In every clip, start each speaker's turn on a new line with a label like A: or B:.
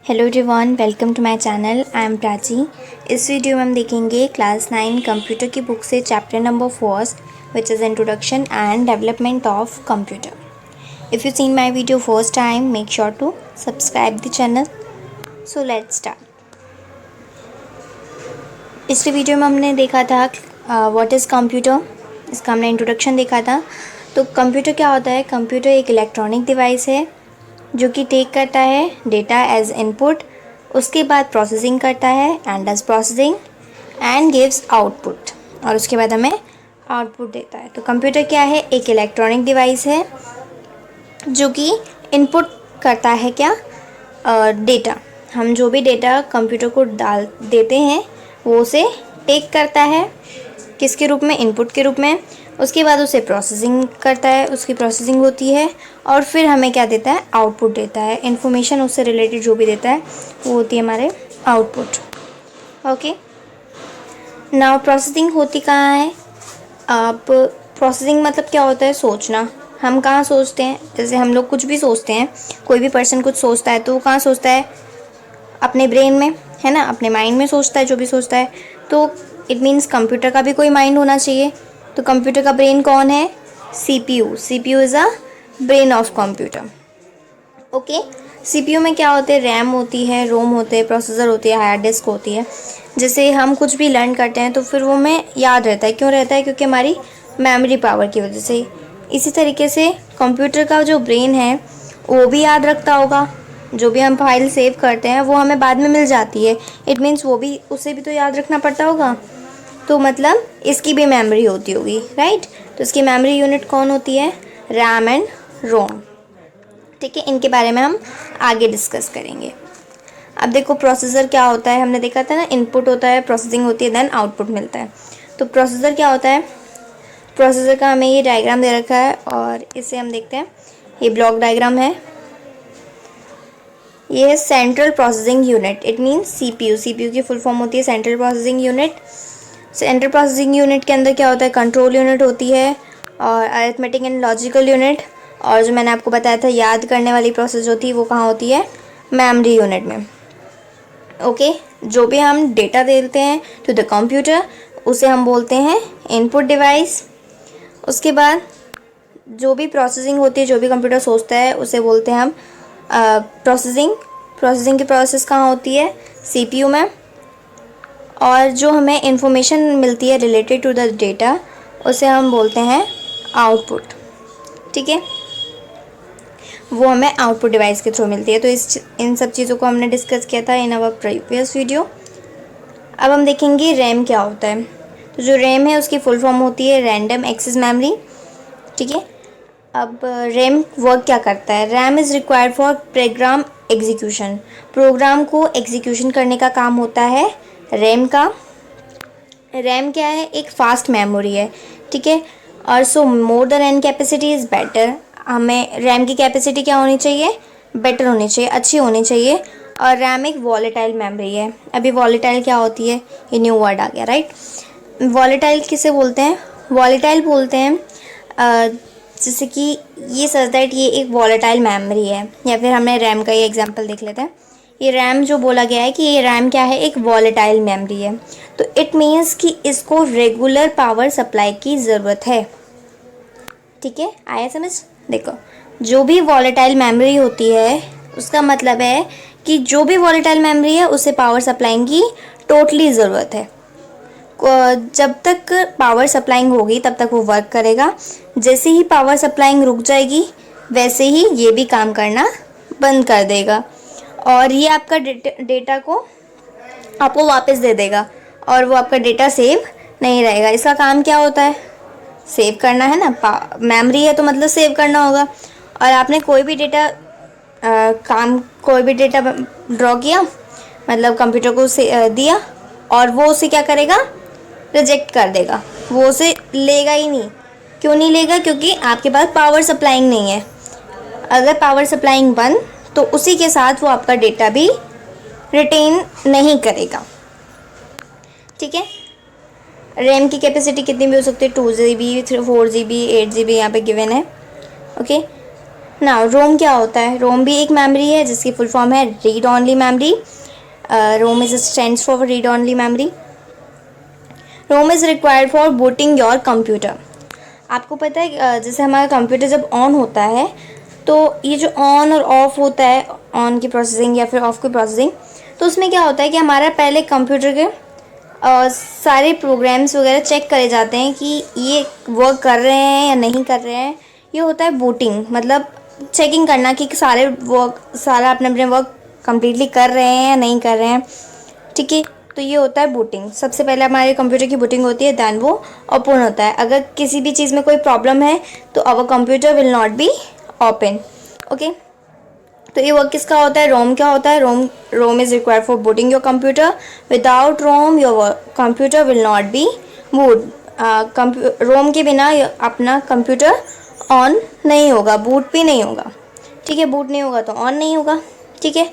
A: Hello everyone, welcome to my channel. I am Prachi. इस video में हम देखेंगे क्लास 9 कंप्यूटर की बुक से chapter number 4 which is introduction and development of computer. If you seen my video first time, make sure to subscribe the channel. So let's start. पिछले video में हमने देखा था व्हाट इज़ कंप्यूटर। इसका हमने introduction देखा था। तो कंप्यूटर क्या होता है? कंप्यूटर एक इलेक्ट्रॉनिक डिवाइस है जो कि टेक करता है डेटा एज इनपुट, उसके बाद प्रोसेसिंग करता है and does processing and gives output, और उसके बाद हमें आउटपुट देता है। तो कंप्यूटर क्या है? एक इलेक्ट्रॉनिक डिवाइस है जो कि इनपुट करता है क्या? डेटा। हम जो भी डेटा कंप्यूटर को डाल देते हैं वो उसे टेक करता है किसके रूप में? इनपुट के रूप में। उसके बाद उसे प्रोसेसिंग करता है, उसकी प्रोसेसिंग होती है और फिर हमें क्या देता है? आउटपुट देता है। इन्फॉर्मेशन उससे रिलेटेड जो भी देता है वो होती है हमारे आउटपुट। ओके, नाउ प्रोसेसिंग होती कहाँ है? अब प्रोसेसिंग मतलब क्या होता है? सोचना। हम कहाँ सोचते हैं? जैसे हम लोग कुछ भी सोचते हैं, कोई भी पर्सन कुछ सोचता है तो वो कहाँ सोचता है? अपने ब्रेन में, है ना, अपने माइंड में सोचता है जो भी सोचता है। तो इट मीन्स कंप्यूटर का भी कोई माइंड होना चाहिए। तो कंप्यूटर का ब्रेन कौन है? CPU. CPU is a brain of computer. Okay, CPU में क्या होते हैं? रैम होती है, रोम होते हैं, प्रोसेसर होती है, हार्ड डिस्क होती है। जैसे हम कुछ भी लर्न करते हैं तो फिर वो हमें याद रहता है। क्यों रहता है? क्योंकि हमारी मेमोरी पावर की वजह से। इसी तरीके से कंप्यूटर का जो ब्रेन है वो भी याद रखता होगा। जो भी हम फाइल सेव करते हैं वो हमें बाद में मिल जाती है। इट मीन्स वो भी, उसे भी तो याद रखना पड़ता होगा। तो मतलब इसकी भी मेमोरी होती होगी, राइट? तो इसकी मेमोरी यूनिट कौन होती है? रैम एंड रोम। ठीक है, इनके बारे में हम आगे डिस्कस करेंगे। अब देखो प्रोसेसर क्या होता है। हमने देखा था ना, इनपुट होता है, प्रोसेसिंग होती है, देन आउटपुट मिलता है। तो प्रोसेसर क्या होता है? प्रोसेसर का हमें ये डायग्राम दे रखा है और इसे हम देखते हैं। ये ब्लॉक डायग्राम है। ये है central processing unit. It means CPU. CPU की फुल फॉर्म होती है central processing unit. Central processing unit के अंदर क्या होता है? कंट्रोल यूनिट होती है और अरिथमेटिक एंड लॉजिकल यूनिट। और जो मैंने आपको बताया था याद करने वाली प्रोसेस होती है वो कहाँ होती है? मेमोरी यूनिट में। ओके, जो भी हम डेटा देते हैं टू द कंप्यूटर उसे हम बोलते हैं इनपुट डिवाइस। उसके बाद जो भी प्रोसेसिंग होती है, जो भी कंप्यूटर सोचता है उसे बोलते हैं हम प्रोसेसिंग। प्रोसेसिंग की प्रोसेस कहाँ होती है? सीपीयू में। और जो हमें इंफॉर्मेशन मिलती है रिलेटेड टू द डेटा उसे हम बोलते हैं आउटपुट। ठीक है, वो हमें आउटपुट डिवाइस के थ्रू मिलती है। तो इन सब चीज़ों को हमने डिस्कस किया था इन आवर प्रीवियस वीडियो। अब हम देखेंगे रैम क्या होता है। तो जो रैम है उसकी फुल फॉर्म होती है रैंडम एक्सेस मेमोरी। ठीक है, अब रैम वर्क क्या करता है? RAM is required for program execution. Program को एग्जीक्यूशन करने का काम होता है रैम का। रैम क्या है? एक फास्ट मेमोरी है। ठीक है, और so more the RAM capacity is better. हमें रैम की कैपेसिटी क्या होनी चाहिए? बेटर होनी चाहिए, अच्छी होनी चाहिए। और रैम एक वॉलेटाइल मेमोरी है। अभी वॉलेटाइल क्या होती है? ये न्यू वर्ड आ गया, राइट? वॉलेटाइल किसे बोलते हैं? वॉलेटाइल बोलते हैं जैसे कि ये सच दैट ये एक वॉलेटाइल मेमोरी है। या फिर हमने रैम का ये एग्जांपल देख लेते हैं। ये रैम जो बोला गया है कि ये रैम क्या है? एक वॉलेटाइल मेमोरी है। तो इट मीन्स कि इसको रेगुलर पावर सप्लाई की ज़रूरत है। ठीक है, आया समझ? देखो, जो भी वॉलेटाइल मेमोरी होती है उसका मतलब है कि जो भी वॉलेटाइल मेमोरी है उसे पावर सप्लाइंग की टोटली ज़रूरत है। जब तक पावर सप्लाइंग होगी तब तक वो वर्क करेगा। जैसे ही पावर सप्लाइंग रुक जाएगी वैसे ही ये भी काम करना बंद कर देगा और ये आपका डेटा को आपको वापस दे देगा और वो आपका डेटा सेव नहीं रहेगा। इसका काम क्या होता है? सेव करना है ना। मेमोरी है तो मतलब सेव करना होगा। और आपने कोई भी डेटा ड्रॉ किया, मतलब कंप्यूटर को दिया और वो उसे क्या करेगा? रिजेक्ट कर देगा। वो उसे लेगा ही नहीं। क्यों नहीं लेगा? क्योंकि आपके पास पावर सप्लाइंग नहीं है। अगर पावर सप्लाइंग बंद तो उसी के साथ वो आपका डेटा भी रिटेन नहीं करेगा। ठीक है, रैम की कैपेसिटी कितनी भी हो सकती है? 2 GB, 4 GB, 8 GB यहाँ पे गिवन है। ओके, ना रोम क्या होता है? रोम भी एक मेमोरी है जिसकी फुल फॉर्म है read only memory. ROM is stands for read only memory. ROM is required for booting your computer. आपको पता है जैसे हमारा कंप्यूटर जब ऑन होता है तो ये जो ऑन और ऑफ़ होता है, ऑन की प्रोसेसिंग या फिर ऑफ़ की प्रोसेसिंग, तो उसमें क्या होता है कि हमारा पहले कंप्यूटर के सारे प्रोग्राम्स वगैरह चेक करे जाते हैं कि ये वर्क कर रहे हैं या नहीं कर रहे हैं। ये होता है बूटिंग, मतलब चेकिंग करना कि सारा अपने अपने वर्क कम्प्लीटली कर रहे हैं या नहीं कर रहे हैं। ठीक है, तो ये होता है बूटिंग। सबसे पहले हमारे कंप्यूटर की बूटिंग होती है, दैन वो ओपन होता है। अगर किसी भी चीज़ में कोई प्रॉब्लम है तो our computer will not be open. Okay, तो ये वर्क किसका होता है? रोम क्या होता है? ROM is required for booting your computer. Without ROM your computer will not be boot. ROM के बिना अपना कंप्यूटर ऑन नहीं होगा, बूट भी नहीं होगा। ठीक है, बूट नहीं होगा तो ऑन नहीं होगा। ठीक है,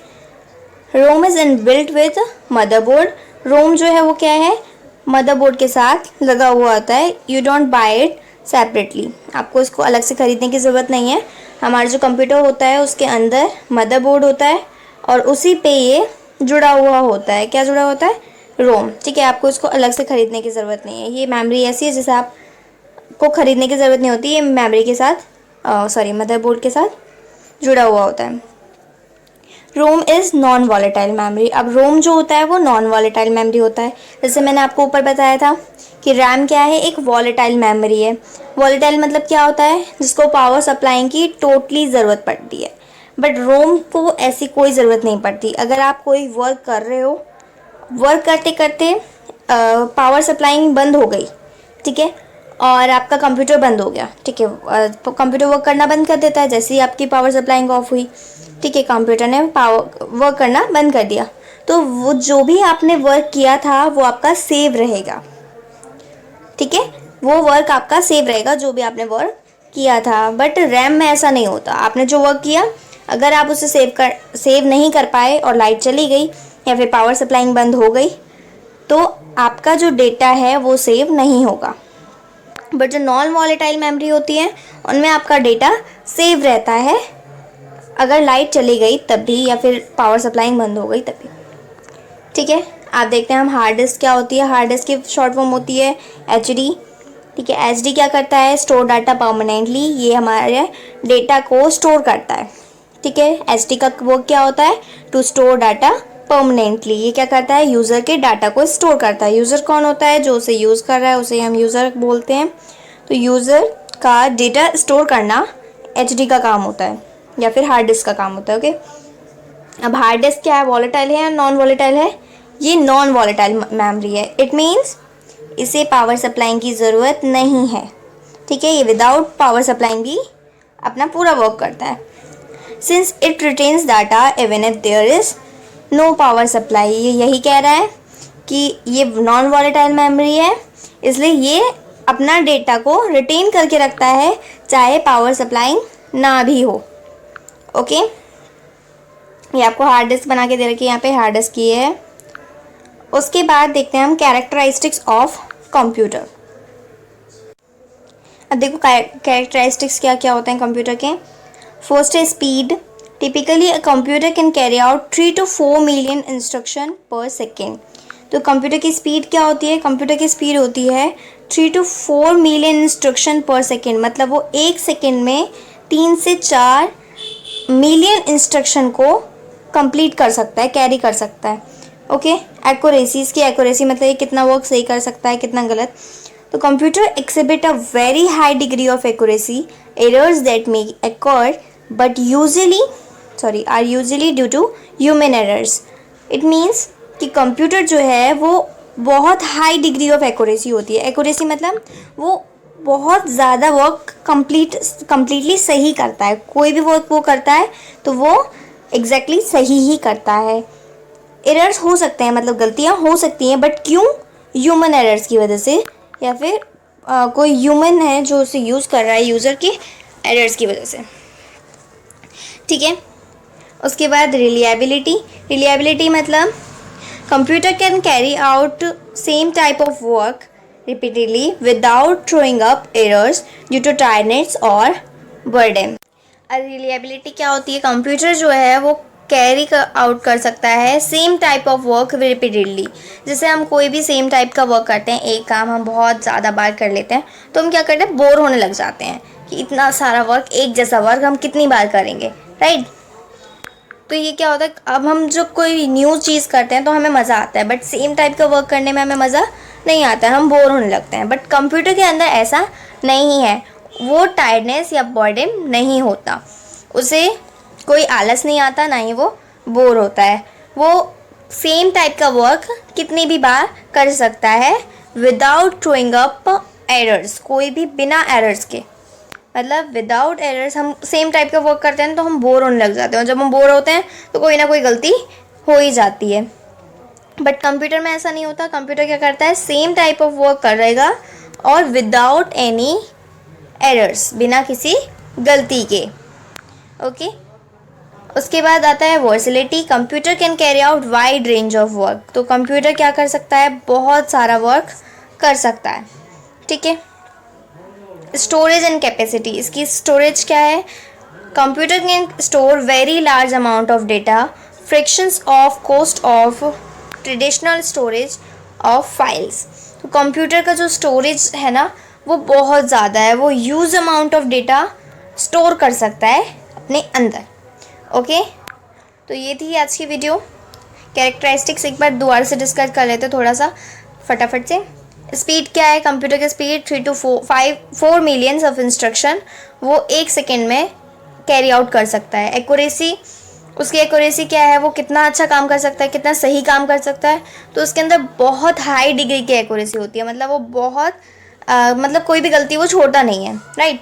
A: ROM is inbuilt with motherboard. रोम जो है वो क्या है? मदरबोर्ड के साथ लगा हुआ होता है। You don't buy it separately, आपको इसको अलग से ख़रीदने की ज़रूरत नहीं है। हमारा जो कंप्यूटर होता है उसके अंदर मदरबोर्ड होता है और उसी पे ये जुड़ा हुआ होता है। क्या जुड़ा होता है? रोम। ठीक है, आपको इसको अलग से ख़रीदने की ज़रूरत नहीं है। ये मेमोरी ऐसी है जिसे आपको ख़रीदने की ज़रूरत नहीं होती। ये मेमोरी के साथ मदरबोर्ड के साथ जुड़ा हुआ होता है। ROM is non volatile memory. अब रोम जो होता है वो नॉन वॉलेटाइल मेमोरी होता है। जैसे मैंने आपको ऊपर बताया था कि रैम क्या है? एक वॉलेटाइल मेमोरी है। वॉलेटाइल मतलब क्या होता है? जिसको पावर सप्लाइंग की टोटली ज़रूरत पड़ती है। बट रोम को ऐसी कोई ज़रूरत नहीं पड़ती। अगर आप कोई वर्क कर रहे हो, वर्क करते करते पावर सप्लाइंग बंद हो गई, ठीक है, और आपका कंप्यूटर बंद हो गया, ठीक है, कंप्यूटर वर्क करना बंद कर देता है जैसे ही आपकी पावर सप्लाइंग ऑफ हुई। ठीक है, कंप्यूटर ने वर्क करना बंद कर दिया, तो वो जो भी आपने वर्क किया था वो आपका सेव रहेगा। ठीक है, वो वर्क आपका सेव रहेगा जो भी आपने वर्क किया था। बट रैम में ऐसा नहीं होता। आपने जो वर्क किया अगर आप उसे सेव नहीं कर पाए और लाइट चली गई या फिर पावर सप्लाइंग बंद हो गई तो आपका जो डेटा है वो सेव नहीं होगा। बट जो नॉन वॉलेटाइल मेमोरी होती है उनमें आपका डेटा सेव रहता है, अगर लाइट चली गई तब भी या फिर पावर सप्लाइंग बंद हो गई तब भी। ठीक है, आप देखते हैं हम हार्ड डिस्क क्या होती है। हार्ड डिस्क की शॉर्ट फॉर्म होती है एचडी। ठीक है, एचडी क्या करता है? Store data permanently. ये हमारे डेटा को स्टोर करता है। ठीक है, एचडी का वर्क क्या होता है? To store data permanently. ये क्या करता है? यूज़र के डाटा को स्टोर करता है। यूज़र कौन होता है? जो उसे यूज़ कर रहा है उसे हम यूज़र बोलते हैं। तो यूज़र का डेटा स्टोर करना एचडी का काम होता है या फिर हार्ड डिस्क का काम होता है। ओके, अब हार्ड डिस्क क्या है? वॉलेटाइल है या नॉन वॉलेटाइल है? ये नॉन वॉलेटाइल मेमोरी है। इट मीन्स इसे पावर सप्लाइंग की ज़रूरत नहीं है। ठीक है, ये विदाउट पावर सप्लाइंग भी अपना पूरा वर्क करता है। Since it retains data even if there is no power supply. ये यही कह रहा है कि ये नॉन वॉलेटाइल मेमोरी है, इसलिए ये अपना डेटा को रिटेन करके रखता है चाहे पावर सप्लाइंग ना भी हो। ओके, ये आपको हार्ड डिस्क बना के दे रखी है, यहाँ पे हार्ड डिस्क की है। उसके बाद देखते हैं हम कैरेक्टरिस्टिक्स ऑफ कंप्यूटर। अब देखो कैरेक्टरिस्टिक्स क्या क्या होते हैं कंप्यूटर के। फर्स्ट है speed. Typically a computer can carry out 3 to 4 million instruction पर सेकेंड। तो कंप्यूटर की स्पीड क्या होती है? कंप्यूटर की स्पीड होती है 3 to 4 मिलियन इंस्ट्रक्शन पर सेकेंड। मतलब वो एक सेकेंड में 3 से 4 मिलियन इंस्ट्रक्शन को कंप्लीट कर सकता है, कैरी कर सकता है। ओके, एक्यूरेसी, इसकी एक्यूरेसी मतलब ये कितना वर्क सही कर सकता है, कितना गलत। तो computer exhibit a very high degree of accuracy. Errors that may occur but are usually due to human errors. It means कि कंप्यूटर जो है वो बहुत हाई डिग्री ऑफ एक्यूरेसी होती है। एक्यूरेसी मतलब वो बहुत ज़्यादा वर्क कम्प्लीटली सही करता है। कोई भी वर्क वो करता है तो वो एग्जैक्टली सही ही करता है। एरर्स हो सकते हैं, मतलब गलतियाँ हो सकती हैं, बट क्यों? ह्यूमन एरर्स की वजह से, या फिर कोई ह्यूमन है जो उसे यूज़ कर रहा है, यूज़र के एरर्स की वजह से। ठीक है, उसके बाद रिलायबिलिटी मतलब computer can carry out same type of work repeatedly without throwing up errors due to tiredness or boredom. Reliability क्या होती है, कंप्यूटर जो है वो कैरी आउट कर सकता है same type of work repeatedly. जैसे हम कोई भी सेम टाइप का वर्क करते हैं, एक काम हम बहुत ज़्यादा बार कर लेते हैं तो हम क्या करते हैं, बोर होने लग जाते हैं कि इतना सारा वर्क, एक जैसा वर्क हम कितनी बार करेंगे, राइट। तो ये क्या होता है, अब हम जो कोई न्यू चीज़ करते हैं तो हमें मज़ा आता है, बट सेम टाइप का वर्क करने में हमें मज़ा नहीं आता है, हम बोर होने लगते हैं। बट कंप्यूटर के अंदर ऐसा नहीं है, वो टायर्डनेस या बॉर्डम नहीं होता, उसे कोई आलस नहीं आता, ना ही वो बोर होता है। वो सेम टाइप का वर्क कितनी भी बार कर सकता है विदाउट थ्रोइंग अप एरर्स, कोई भी बिना एरर्स के, मतलब विदाउट एरर्स। हम सेम टाइप का वर्क करते हैं तो हम बोर होने लग जाते हैं, और जब हम बोर होते हैं तो कोई ना कोई गलती हो ही जाती है। बट कंप्यूटर में ऐसा नहीं होता, कंप्यूटर क्या करता है, सेम टाइप ऑफ वर्क करेगा और विदाउट एनी एरर्स, बिना किसी गलती के। ओके, उसके बाद आता है versatility. Computer can carry out wide range of work. तो कंप्यूटर क्या कर सकता है, बहुत सारा वर्क कर सकता है, ठीक है। स्टोरेज एंड कैपेसिटी, इसकी स्टोरेज क्या है, computer can store very large amount of data, fractions of cost of traditional storage of files. तो कंप्यूटर का जो स्टोरेज है ना वो बहुत ज़्यादा है, वो huge amount of data store कर सकता है अपने अंदर। ओके, तो ये थी आज की वीडियो। कैरेक्टरिस्टिक्स एक बार दोबारा से डिस्कस कर लेते थोड़ा सा फटाफट से। स्पीड क्या है, कंप्यूटर की speed 3 to 4 millions of instruction वो 1 सेकेंड में कैरी आउट कर सकता है। एक्यूरेसी, उसकी एक्यूरेसी क्या है, वो कितना अच्छा काम कर सकता है, कितना सही काम कर सकता है, तो उसके अंदर बहुत हाई डिग्री की एक्यूरेसी होती है, मतलब वो बहुत मतलब कोई भी गलती वो छोड़ता नहीं है, राइट।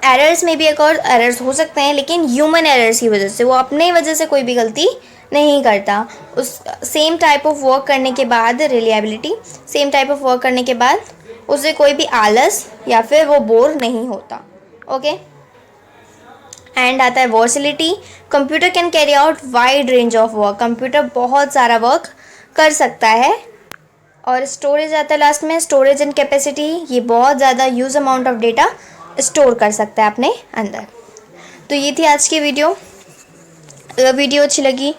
A: एरर्स में भी एक और एरर्स हो सकते हैं, लेकिन ह्यूमन एरर्स की वजह से, वो अपने वजह से कोई भी गलती नहीं करता। उस सेम टाइप ऑफ वर्क करने के बाद reliability, same type of work करने के बाद उसे कोई भी आलस या फिर वो बोर नहीं होता। ओके, एंड आता है versatility. Computer can carry out wide range of work, computer बहुत सारा वर्क कर सकता है। और स्टोरेज आता है लास्ट में, स्टोरेज एंड कैपेसिटी, ये बहुत ज़्यादा use amount of data store कर सकता है अपने अंदर। तो ये थी आज की वीडियो। अगर वीडियो अच्छी लगी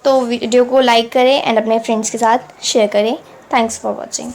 A: तो वीडियो को लाइक करें एंड अपने फ्रेंड्स के साथ शेयर करें। Thanks for watching.